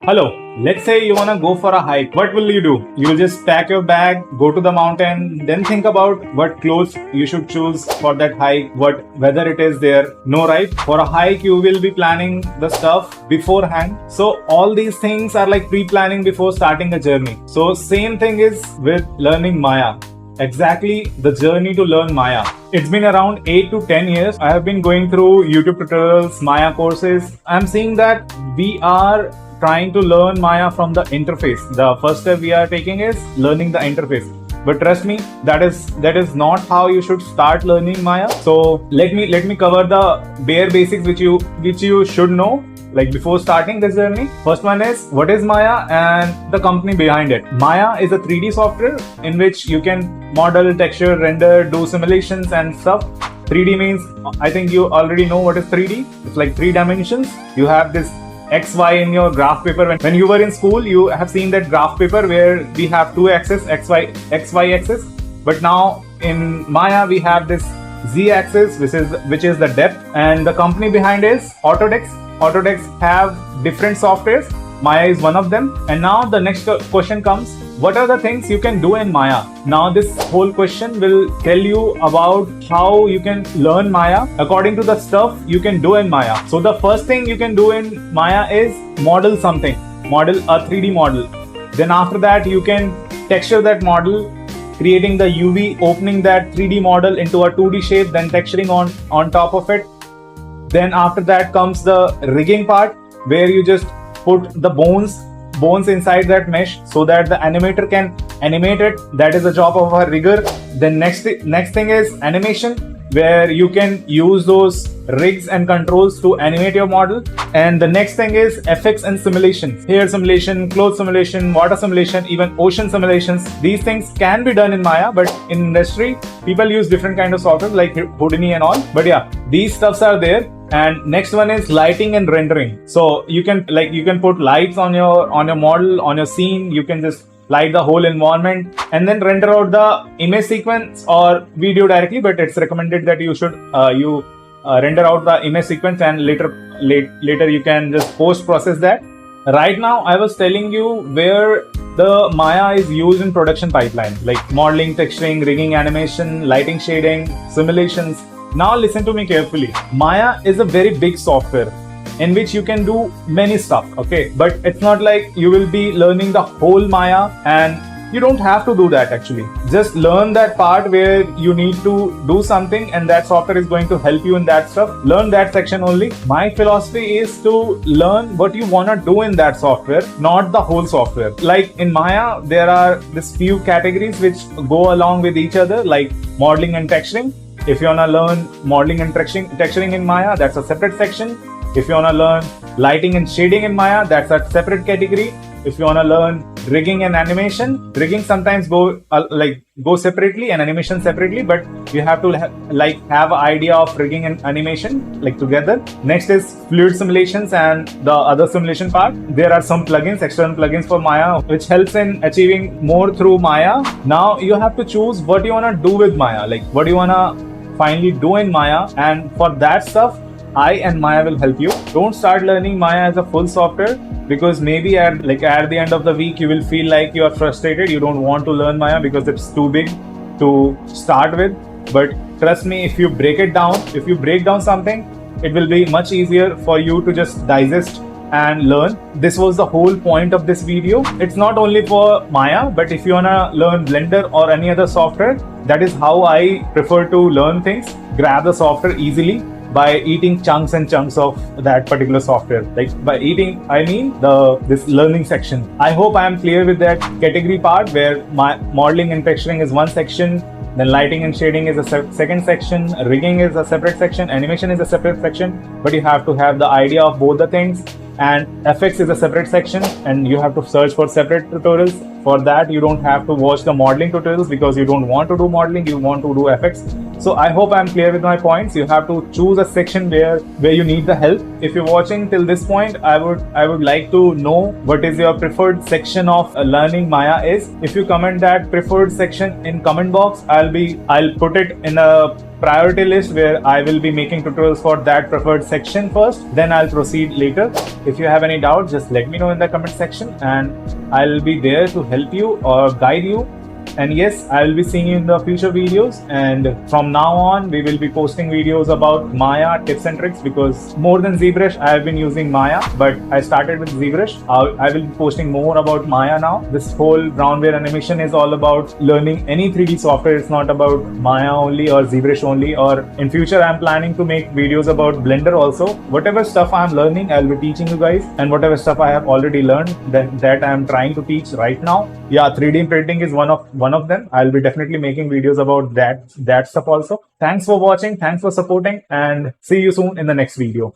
Hello, let's say you wanna go for a hike. What will you do? You will just pack your bag, go to the mountain, then think about what clothes you should choose for that hike, what weather it is there. No, right? For a hike, you will be planning the stuff beforehand. So all these things are like pre-planning before starting a journey. So same thing is with learning Maya. Exactly the journey to learn Maya. It's been around 8 to 10 years. I have been going through YouTube tutorials, Maya courses. I'm seeing that we are trying to learn Maya from the interface. The first step we are taking is learning the interface. But trust me, that is not how you should start learning Maya. So let me cover the bare basics which you should know like before starting this journey. First one is what is Maya and the company behind it. Maya is a 3D software in which you can model, texture, render, do simulations and stuff. 3D means, I think you already know what is 3D. It's like 3 dimensions. You have this XY in your graph paper. When you were in school, you have seen that graph paper where we have 2 axes, XY axis. But now in Maya, we have this Z axis, which is the depth. And the company behind is Autodesk. Autodesk have different softwares. Maya is one of them. And now the next question comes, what are the things you can do in Maya? Now this whole question will tell you about how you can learn Maya according to the stuff you can do in Maya. So the first thing you can do in Maya is model something, model a 3D model. Then after that you can texture that model, creating the UV, opening that 3D model into a 2D shape, then texturing on top of it. Then after that comes the rigging part where you just put the bones inside that mesh so that the animator can animate it. That is the job of a rigger. Then next thing is animation, where you can use those rigs and controls to animate your model. And the next thing is effects and simulations. Hair simulation, cloth simulation, water simulation, even ocean simulations. These things can be done in Maya, but in industry, people use different kind of software like Houdini and all. But yeah, these stuffs are there. And next one is lighting and rendering. So you can put lights on your model, on your scene. You can just light the whole environment and then render out the image sequence or video directly. But it's recommended that you should render out the image sequence and later you can just post process that. Right now, I was telling you where the Maya is used in production pipeline, like modeling, texturing, rigging, animation, lighting, shading, simulations. Now listen to me carefully. Maya is a very big software in which you can do many stuff, okay? But it's not like you will be learning the whole Maya, and you don't have to do that actually. Just learn that part where you need to do something and that software is going to help you in that stuff. Learn that section only. My philosophy is to learn what you want to do in that software, not the whole software. Like in Maya, there are this few categories which go along with each other, like modeling and texturing. If you want to learn modeling and texturing in Maya, that's a separate section. If you want to learn lighting and shading in Maya, that's a separate category. If you want to learn rigging and animation, rigging sometimes go separately and animation separately, but you have to have an idea of rigging and animation like together. Next is fluid simulations and the other simulation part. There are some plugins, external plugins for Maya, which helps in achieving more through Maya. Now you have to choose what you want to do with Maya, like what do you want to finally do in Maya, and for that stuff, I and Maya will help you. Don't start learning Maya as a full software, because maybe at the end of the week you will feel like you are frustrated. You don't want to learn Maya because it's too big to start with. But trust me, if you break down something, it will be much easier for you to just digest and learn. This was the whole point of this video. It's not only for Maya, but if you wanna learn Blender or any other software, that is how I prefer to learn things. Grab the software easily by eating chunks and chunks of that particular software. Like by eating, I mean this learning section. I hope I am clear with that category part, where my modeling and texturing is one section, then lighting and shading is a second section, rigging is a separate section, animation is a separate section, but you have to have the idea of both the things. And effects is a separate section, and you have to search for separate tutorials. For that, you don't have to watch the modeling tutorials because you don't want to do modeling, you want to do effects. So I hope I'm clear with my points. You have to choose a section where you need the help. If you're watching till this point, I would like to know what is your preferred section of learning Maya is. If you comment that preferred section in comment box, I'll put it in a priority list where I will be making tutorials for that preferred section first, then I'll proceed later. If you have any doubt, just let me know in the comment section and I'll be there to help you or guide you. And yes, I will be seeing you in the future videos, and from now on we will be posting videos about Maya tips and tricks, because more than ZBrush I have been using Maya, but I started with ZBrush. I will be posting more about Maya now. This whole roundware animation is all about learning any 3D software. It's not about Maya only or ZBrush only, or in future I'm planning to make videos about Blender also. Whatever stuff I'm learning, I'll be teaching you guys, and whatever stuff I have already learned, that I'm trying to teach right now. Yeah, 3D printing is one of them. I'll be definitely making videos about that stuff also. Thanks for watching, thanks for supporting, and see you soon in the next video.